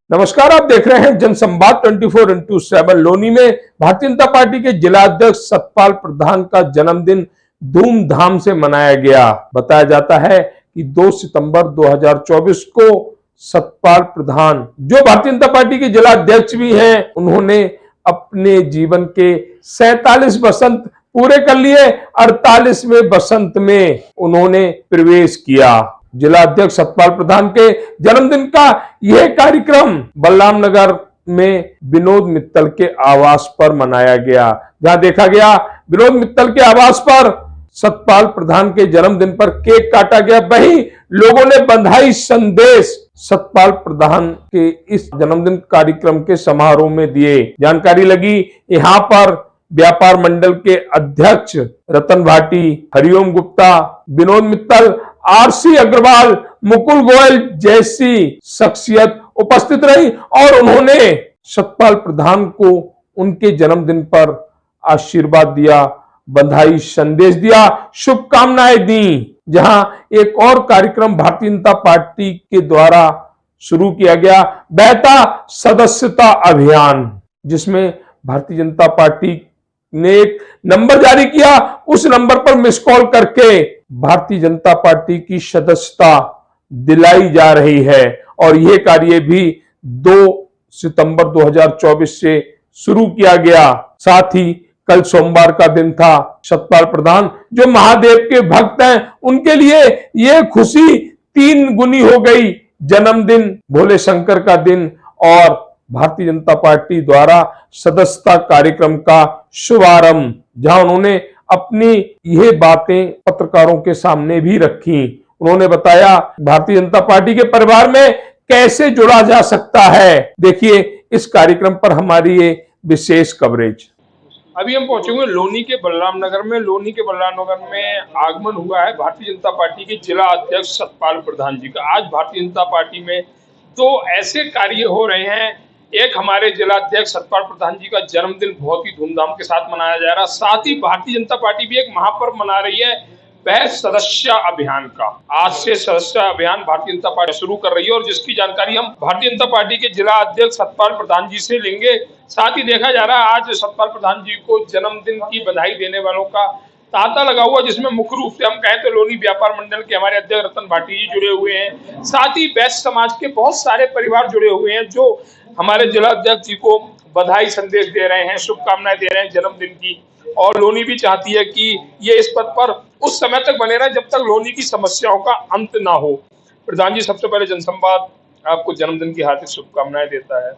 नमस्कार, आप देख रहे हैं जनसंवाद 24x7। लोनी में भारतीय जनता पार्टी के जिला अध्यक्ष सतपाल प्रधान का जन्मदिन धूमधाम से मनाया गया। बताया जाता है कि 2 सितंबर 2024 को सतपाल प्रधान, जो भारतीय जनता पार्टी के जिला अध्यक्ष भी हैं, उन्होंने अपने जीवन के 47 बसंत पूरे कर लिए। 48वें बसंत में उन्होंने प्रवेश किया। जिला अध्यक्ष सतपाल प्रधान के जन्मदिन का यह कार्यक्रम बलराम नगर में विनोद मित्तल के आवास पर मनाया गया। जहां देखा गया, विनोद मित्तल के आवास पर सतपाल प्रधान के जन्मदिन पर केक काटा गया। वहीं लोगों ने बधाई संदेश सतपाल प्रधान के इस जन्मदिन कार्यक्रम के समारोह में दिए। जानकारी लगी, यहां पर व्यापार मंडल के अध्यक्ष रतन भाटी, हरिओम गुप्ता, विनोद मित्तल, आरसी अग्रवाल, मुकुल गोयल जैसी शख्सियत उपस्थित रही और उन्होंने सतपाल प्रधान को उनके जन्मदिन पर आशीर्वाद दिया, बधाई संदेश दिया, शुभकामनाएं दी। जहां एक और कार्यक्रम भारतीय जनता पार्टी के द्वारा शुरू किया गया, बहता सदस्यता अभियान, जिसमें भारतीय जनता पार्टी ने एक नंबर जारी किया। उस नंबर पर मिस कॉल करके भारतीय जनता पार्टी की सदस्यता दिलाई जा रही है और यह कार्य भी 2 सितंबर 2024 से शुरू किया गया। साथ ही कल सोमवार का दिन था। सतपाल प्रधान, जो महादेव के भक्त हैं, उनके लिए यह खुशी 3 गुनी हो गई। जन्मदिन, भोले शंकर का दिन और भारतीय जनता पार्टी द्वारा सदस्यता कार्यक्रम का शुभारंभ, जहां उन्होंने अपनी ये बातें पत्रकारों के सामने भी रखी। उन्होंने बताया भारतीय जनता पार्टी के परिवार में कैसे जुड़ा जा सकता है। देखिए इस कार्यक्रम पर हमारी ये विशेष कवरेज। अभी हम पहुंचेंगे लोनी के बलराम नगर में। लोनी के बलराम नगर में आगमन हुआ है भारतीय जनता पार्टी के जिला अध्यक्ष सतपाल प्रधान जी का। आज भारतीय जनता पार्टी में 2 ऐसे कार्य हो रहे हैं। एक, हमारे जिला अध्यक्ष सतपाल प्रधान जी का जन्मदिन बहुत ही धूमधाम के साथ मनाया जा रहा है। साथ ही भारतीय जनता पार्टी भी एक महापर्व मना रही है, वह सदस्य अभियान का। आज से सदस्य अभियान भारतीय जनता पार्टी शुरू कर रही है और जिसकी जानकारी हम भारतीय जनता पार्टी के जिला अध्यक्ष सतपाल प्रधान जी से लेंगे। साथ ही देखा जा रहा है आज सतपाल प्रधान जी को जन्मदिन की बधाई देने वालों का तांता लगा हुआ, जिसमें मुख्य रूप से हम कहें तो लोनी व्यापार मंडल के हमारे अध्यक्ष रतन भाटी जी जुड़े हुए हैं। साथ ही वैश्य समाज के बहुत सारे परिवार जुड़े हुए हैं, जो हमारे जिला अध्यक्ष जी को बधाई संदेश दे रहे हैं, शुभकामनाएं दे रहे हैं जन्मदिन की। और लोनी भी चाहती है कि ये इस पद पर उस समय तक बने रहे जब तक लोनी की समस्याओं का अंत ना हो। प्रधान जी, सबसे पहले जनसंवाद आपको जन्मदिन की हार्दिक शुभकामनाएं देता है,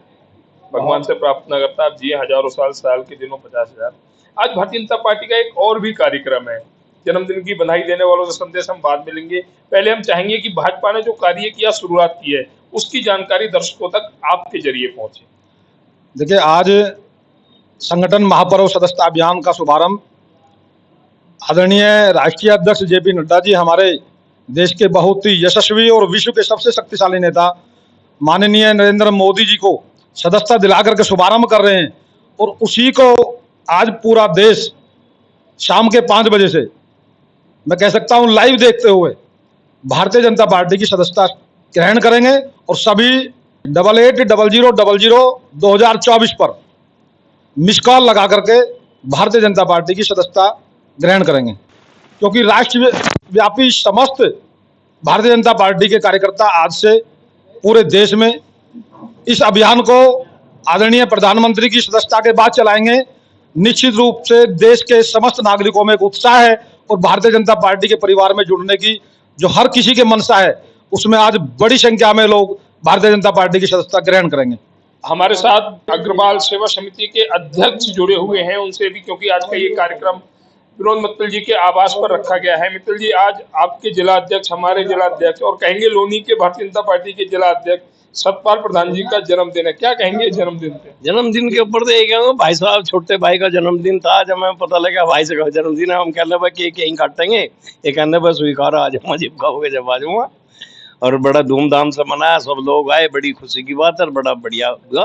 भगवान से प्रार्थना करता है आप जिए हजारों साल, साल के दिनों 50,000। आज भारतीय जनता पार्टी का एक और भी कार्यक्रम है, जन्मदिन की बधाई देने वालों से संदेश हम बाद में लेंगे। पहले हम चाहेंगे कि भाजपा ने जो कार्य किया, शुरुआत की है, उसकी जानकारी दर्शकों तक आपके जरिए पहुंचे। देखिए, आज संगठन महापर्व सदस्यता अभियान का शुभारंभ आदरणीय राष्ट्रीय अध्यक्ष जेपी नड्डा जी, हमारे देश के बहुत ही यशस्वी और विश्व के सबसे शक्तिशाली नेता माननीय नरेंद्र मोदी जी को सदस्यता दिला करके शुभारंभ कर रहे हैं। और उसी को आज पूरा देश शाम के 5 बजे से, मैं कह सकता हूं, लाइव देखते हुए भारतीय जनता पार्टी की सदस्यता ग्रहण करेंगे और सभी 8800002024 पर मिस कॉल लगा करके भारतीय जनता पार्टी की सदस्यता ग्रहण करेंगे, क्योंकि राष्ट्रव्यापी समस्त भारतीय जनता पार्टी के कार्यकर्ता आज से पूरे देश में इस अभियान को आदरणीय प्रधानमंत्री की सदस्यता के बाद चलाएंगे। निश्चित रूप से देश के समस्त नागरिकों में एक उत्साह है और भारतीय जनता पार्टी के परिवार में जुड़ने की जो हर किसी के मनसा है, उसमें आज बड़ी संख्या में लोग भारतीय जनता पार्टी की सदस्यता ग्रहण करेंगे। हमारे साथ अग्रवाल सेवा समिति के अध्यक्ष जुड़े हुए हैं, उनसे भी, क्योंकि आज का ये कार्यक्रम विनोद मित्तल जी के आवास पर रखा गया है। मित्तल जी, आज आपके जिला अध्यक्ष, हमारे जिला अध्यक्ष और कहेंगे लोनी के भारतीय जनता पार्टी के जिला अध्यक्ष सतपाल प्रधान जी का जन्मदिन है, क्या कहेंगे जन्मदिन पे? जन्मदिन के ऊपर तो ये कहूँगा, भाई साहब छोटे भाई का जन्मदिन था। जब हमें पता लगा भाई से जन्मदिन है, हम कहने भाई केक यहीं काटेंगे, ये कहने बस स्वीकार आ जाऊंगा, जब कहोगे जब आ जाऊंगा। और बड़ा धूमधाम से मनाया, सब लोग आए, बड़ी खुशी की बात है, बड़ा बढ़िया हुआ।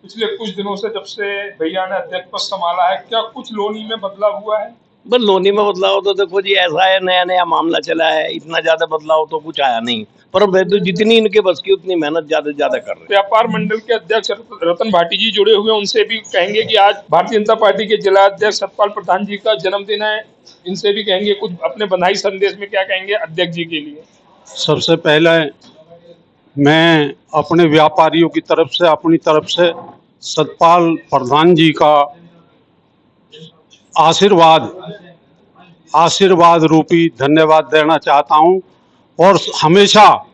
पिछले कुछ दिनों से जब से भैया ने अध्यक्ष पद संभाला है, क्या कुछ लोनी में बदलाव हुआ है? बस लोनी में बदलाव तो देखो जी ऐसा है, नया नया मामला चला है, इतना ज्यादा बदलाव तो कुछ आया नहीं, पर वे तो जितनी इनके बस की उतनी मेहनत ज्यादा से ज्यादा कर रहे हैं। व्यापार मंडल के अध्यक्ष रतन भाटी जी जुड़े हुए हैं, उनसे भी कहेंगे कि आज भारतीय जनता पार्टी के जिला अध्यक्ष सतपाल प्रधान जी का जन्मदिन है, इनसे भी कहेंगे कुछ अपने बधाई संदेश में क्या कहेंगे अध्यक्ष जी के लिए। सबसे पहले मैं अपने व्यापारियों की तरफ से, अपनी तरफ से सतपाल प्रधान जी का आशीर्वाद रूपी धन्यवाद देना चाहता हूं, और हमेशा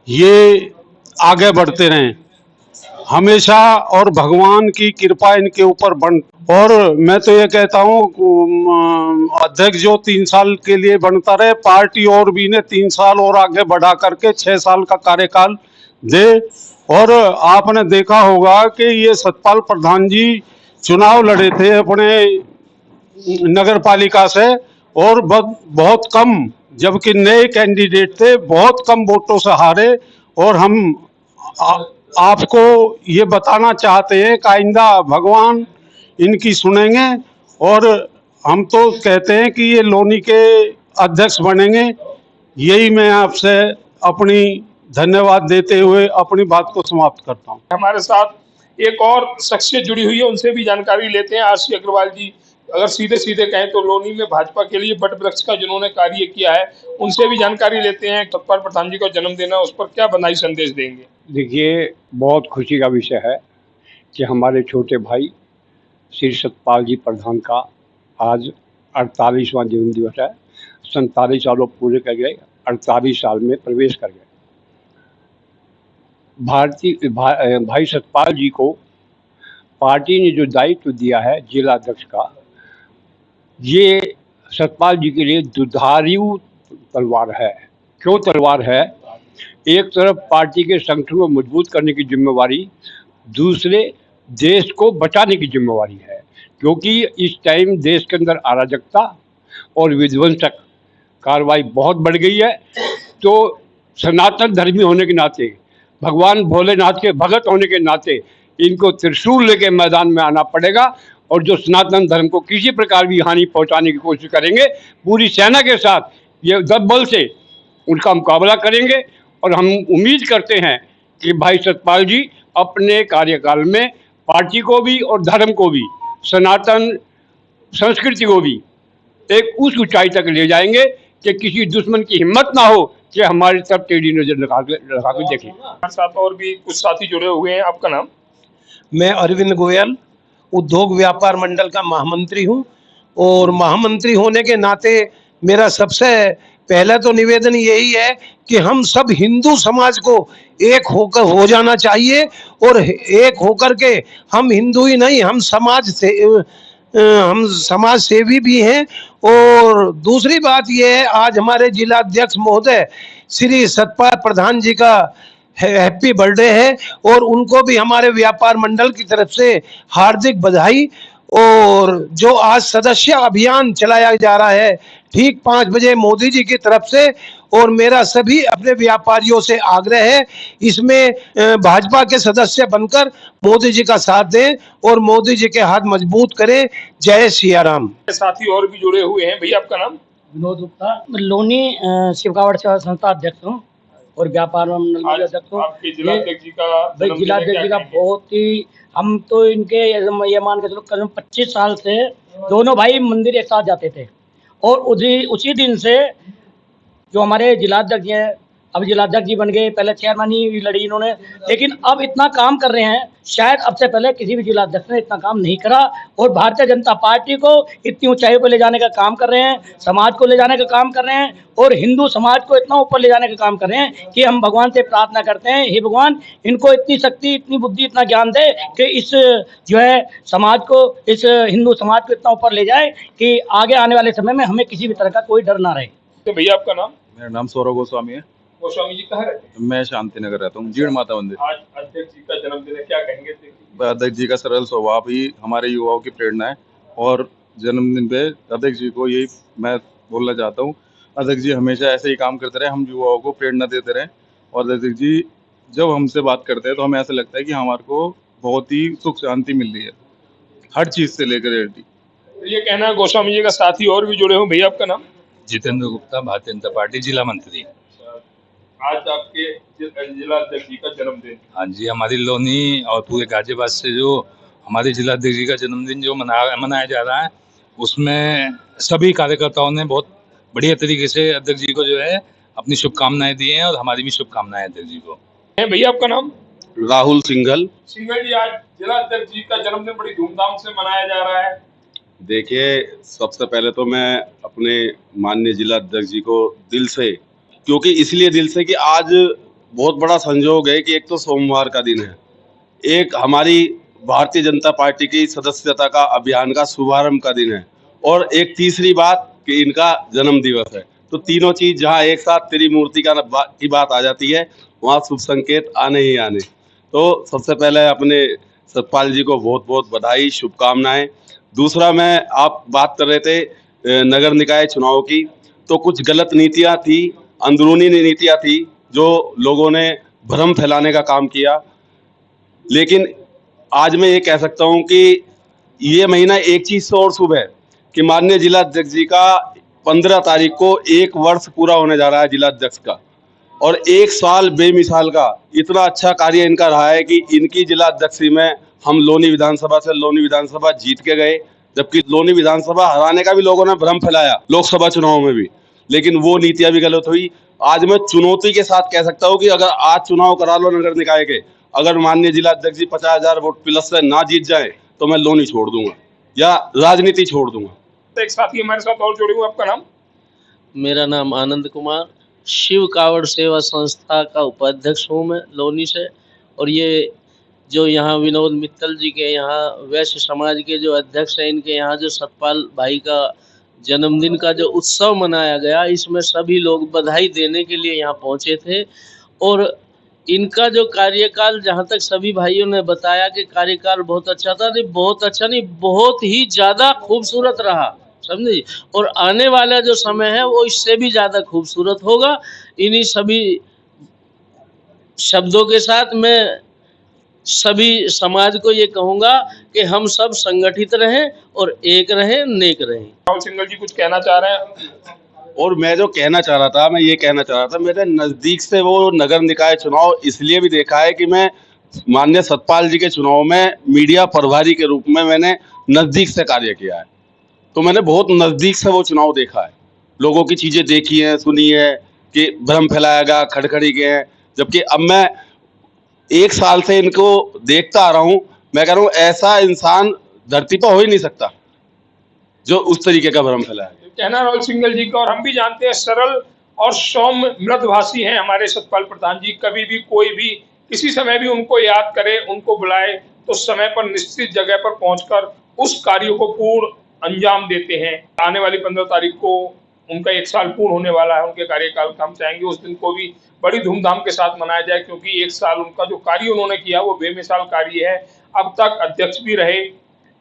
ये आगे बढ़ते रहें हमेशा, और भगवान की कृपा इनके ऊपर बन। और मैं तो ये कहता हूँ अध्यक्ष जो 3 साल के लिए बनता रहे, पार्टी और भी ने 3 साल और आगे बढ़ा करके 6 साल का कार्यकाल दे। और आपने देखा होगा कि ये सतपाल प्रधान जी चुनाव लड़े थे अपने नगर पालिका से, और बहुत कम, जबकि नए कैंडिडेट थे, बहुत कम वोटों से हारे। और हम आपको ये बताना चाहते हैं कि आइंदा भगवान इनकी सुनेंगे, और हम तो कहते हैं कि ये लोनी के अध्यक्ष बनेंगे। यही मैं आपसे अपनी धन्यवाद देते हुए अपनी बात को समाप्त करता हूँ। हमारे साथ एक और शख्सियत जुड़ी हुई है, उनसे भी जानकारी लेते हैं। आरसी अग्रवाल जी, अगर सीधे सीधे कहें तो लोनी में भाजपा के लिए बट वृक्ष का जिन्होंने कार्य किया है, उनसे भी जानकारी लेते हैं। सतपाल प्रधान जी का जन्मदिन है, उस पर क्या बधाई संदेश देंगे? देखिए, बहुत खुशी का विषय है कि हमारे छोटे भाई श्री सतपाल जी प्रधान का आज 48वां जन्म दिवस है। 47 सालों पूरे कर गए, 48 साल में प्रवेश कर गए। भाई सतपाल जी को पार्टी ने जो दायित्व दिया है जिला अध्यक्ष का, ये सतपाल जी के लिए दुधारू तलवार है। क्यों तलवार है? एक तरफ पार्टी के संगठन को मजबूत करने की जिम्मेवारी, दूसरे देश को बचाने की जिम्मेवारी है, क्योंकि इस टाइम देश के अंदर अराजकता और विध्वंसक कार्रवाई बहुत बढ़ गई है। तो सनातन धर्मी होने के नाते, भगवान भोलेनाथ के भगत होने के नाते इनको त्रिशूल लेके मैदान में आना पड़ेगा, और जो सनातन धर्म को किसी प्रकार भी हानि पहुंचाने की कोशिश करेंगे, पूरी सेना के साथ ये दबबल से उनका मुकाबला करेंगे। और हम उम्मीद करते हैं कि भाई सतपाल जी अपने कार्यकाल में पार्टी को भी और धर्म को भी, सनातन संस्कृति को भी एक उस ऊंचाई तक ले जाएंगे कि किसी दुश्मन की हिम्मत ना हो कि हमारी तरफ टेढ़ी नजर लगा के देखें। हमारे साथ और भी कुछ साथी जुड़े हुए हैं। आपका नाम? मैं अरविंद गोयल, उद्योग व्यापार मंडल का महामंत्री हूं, और महामंत्री होने के नाते मेरा सबसे पहला तो निवेदन यही है कि हम सब हिंदू समाज को एक होकर हो जाना चाहिए, और एक होकर के हम हिंदू ही नहीं, हम समाज सेवी भी हैं। और दूसरी बात यह है, आज हमारे जिला अध्यक्ष महोदय श्री सतपाल प्रधान जी का हैप्पी बर्थडे है, और उनको भी हमारे व्यापार मंडल की तरफ से हार्दिक बधाई। और जो आज सदस्य अभियान चलाया जा रहा है ठीक 5 बजे मोदी जी की तरफ से, और मेरा सभी अपने व्यापारियों से आग्रह है, इसमें भाजपा के सदस्य बनकर मोदी जी का साथ दें और मोदी जी के हाथ मजबूत करें। जय सिया राम। साथी और भी जुड़े हुए हैं। भैया आपका नाम? विनोद गुप्ता, लोनी शिवकावड़ सेवा संस्था अध्यक्ष हूँ और व्यापार मंडल के अध्यक्ष हूँ। आपके जिलाध्यक्ष जी का जिलाध्यक्ष जी का बहुत ही, हम तो इनके ये मान के चलो करीब 25 साल से दोनों भाई मंदिर एक साथ जाते थे, और उसी दिन से जो हमारे जिलाध्यक्ष हैं, अब जिलाध्यक्ष जी बन गए, पहले चेयरमैन ही लड़ी इन्होंने, लेकिन अब इतना काम कर रहे हैं, शायद अब से पहले किसी भी जिलाध्यक्ष ने इतना काम नहीं करा। और भारतीय जनता पार्टी को इतनी ऊंचाई पर ले जाने का काम कर रहे हैं, समाज को ले जाने का काम कर रहे हैं, और हिंदू समाज को इतना ऊपर ले जाने का काम कर रहे हैं कि हम भगवान से प्रार्थना करते हैं, हे भगवान इनको इतनी शक्ति, इतनी बुद्धि, इतना ज्ञान दे कि इस जो है समाज को, इस हिंदू समाज को इतना ऊपर ले जाए कि आगे आने वाले समय में हमें किसी भी तरह का कोई डर ना रहे। तो भैया आपका नाम? मेरा नाम सौरव गोस्वामी है। गोस्वामी जी कहाँ रहते हैं? मैं शांति नगर रहता हूँ, जीर्ण माता मंदिर। आज अध्यक्ष जी का जन्मदिन है, क्या कहेंगे? अध्यक्ष जी का सरल स्वभाव ही हमारे युवाओं की प्रेरणा है, और जन्मदिन पे अध्यक्ष जी को यही मैं बोलना चाहता हूँ, अध्यक्ष जी हमेशा ऐसे ही काम करते रहे, हम युवाओं को प्रेरणा देते रहे। और अध्यक्ष जी जब हमसे बात करते हैं तो हमें ऐसा लगता है कि हमारे को बहुत ही सुख शांति मिल रही है, हर चीज़ से लेकर। तो ये कहना है गोस्वामी जी का साथी और भी जुड़े हो। भैया आपका नाम? जितेंद्र गुप्ता, भारतीय जनता पार्टी जिला मंत्री। आज आपके जिला अध्यक्ष जी का जन्मदिन। हाँ जी, हमारी लोनी और पूरे गाजियाबाद से जो हमारे जिला अध्यक्ष जी का जन्मदिन जो मनाया जा रहा है, उसमें सभी कार्यकर्ताओं ने बहुत बढ़िया तरीके से अध्यक्ष जी को जो है अपनी शुभकामनाएं दी हैं और हमारी भी शुभकामनाएं अध्यक्ष जी को। भैया आपका नाम? राहुल सिंघल। सिंघल जी, आज जिला अध्यक्ष जी का जन्मदिन बड़ी धूमधाम से मनाया जा रहा है। देखिए, सबसे पहले तो मैं अपने माननीय जिला अध्यक्ष जी को दिल से, क्योंकि इसलिए दिल से कि आज बहुत बड़ा संजोग है कि एक तो सोमवार का दिन है, एक हमारी भारतीय जनता पार्टी की सदस्यता का अभियान का शुभारंभ का दिन है, और एक तीसरी बात कि इनका जन्म दिवस है। तो तीनों चीज जहाँ एक साथ त्रिमूर्ति की बात आ जाती है, वहाँ शुभ संकेत आने ही आने। तो सबसे पहले अपने सतपाल जी को बहुत बहुत बधाई, शुभकामनाएं। दूसरा, मैं आप बात कर रहे थे नगर निकाय चुनाव की, तो कुछ गलत नीतियां थी, अंदरूनी नीतियां थी जो लोगों ने भ्रम फैलाने का काम किया। लेकिन आज मैं ये कह सकता हूं कि ये महीना एक चीज से और शुभ है कि माननीय जिला अध्यक्ष जी का 15 तारीख को 1 वर्ष पूरा होने जा रहा है जिला अध्यक्ष का, और 1 साल बेमिसाल का इतना अच्छा कार्य इनका रहा है कि इनकी जिला अध्यक्षी में हम लोनी विधानसभा से लोनी विधानसभा जीत के गए, जबकि लोनी विधानसभा हराने का भी लोगों ने भ्रम फैलाया लोकसभा चुनाव में भी, लेकिन वो नीतियां भी गलत हुई। आज मैं चुनौती के साथ कह सकता हूं कि अगर आज चुनाव करा लो नगर निकाय के, अगर माननीय जिला अध्यक्ष जी 50,000 वोट प्लस से ना जीत जाए तो मैं लोनी छोड़ दूंगा या राजनीति छोड़ दूंगा। एक साथी हमारे साथ और जुड़े हुए, आपका नाम? मेरा नाम आनंद कुमार, शिव कावड़ सेवा संस्था का उपाध्यक्ष हूँ मैं लोनी से। और ये जो यहाँ विनोद मित्तल जी के यहाँ वैश्य समाज के जो अध्यक्ष हैं, इनके यहाँ जो सतपाल भाई का जन्मदिन का जो उत्सव मनाया गया, इसमें सभी लोग बधाई देने के लिए यहाँ पहुँचे थे। और इनका जो कार्यकाल, जहाँ तक सभी भाइयों ने बताया कि कार्यकाल बहुत अच्छा था, नहीं बहुत अच्छा नहीं, बहुत ही ज़्यादा खूबसूरत रहा, समझे। और आने वाला जो समय है वो इससे भी ज़्यादा खूबसूरत होगा। इन्हीं सभी शब्दों के साथ मैं सभी समाज को ये कहूँगा कि हम सब संगठित रहें और एक रहें, नेक रहें। राहुल सिंघल जी कुछ कहना चाह रहे हैं? और मैं जो कहना चाह रहा था, मैं ये कहना चाह रहा था, मेरे नज़दीक से वो नगर निकाय चुनाव इसलिए भी देखा है कि मैं माननीय सतपाल जी के चुनाव में मीडिया प्रभारी के रूप में मैंने नज़दीक से कार्य किया है, तो मैंने बहुत नज़दीक से वो चुनाव देखा है, लोगों की चीज़ें देखी हैं, सुनी है कि भ्रम फैलाया गया, खड़खड़ी गए हैं। जबकि अब मैं 1 साल से इनको देखता आ रहा हूँ, मैं कह रहा हूँ ऐसा इंसान धरती पर हो ही नहीं सकता जो उस तरीके का भ्रम फैलाया। कहना राहुल सिंघल जी का, और हम भी जानते हैं सरल और सौम्य मृदभाषी हैं हमारे सतपाल प्रधान जी। कभी भी कोई भी किसी समय भी उनको याद करे, उनको बुलाए तो समय पर निश्चित जगह पर पहुंचकर उस कार्य को पूर्ण अंजाम देते हैं। आने वाली 15 तारीख को उनका 1 साल पूर्ण होने वाला है उनके कार्यकाल का। हम चाहेंगे उस दिन को भी बड़ी धूमधाम के साथ मनाया जाए, क्योंकि 1 साल उनका जो कार्य उन्होंने किया वो बेमिसाल कार्य है। अब तक अध्यक्ष भी रहे,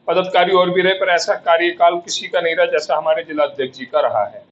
पदाधिकारी और भी रहे, पर ऐसा कार्यकाल किसी का नहीं रहा जैसा हमारे जिला अध्यक्ष जी का रहा है।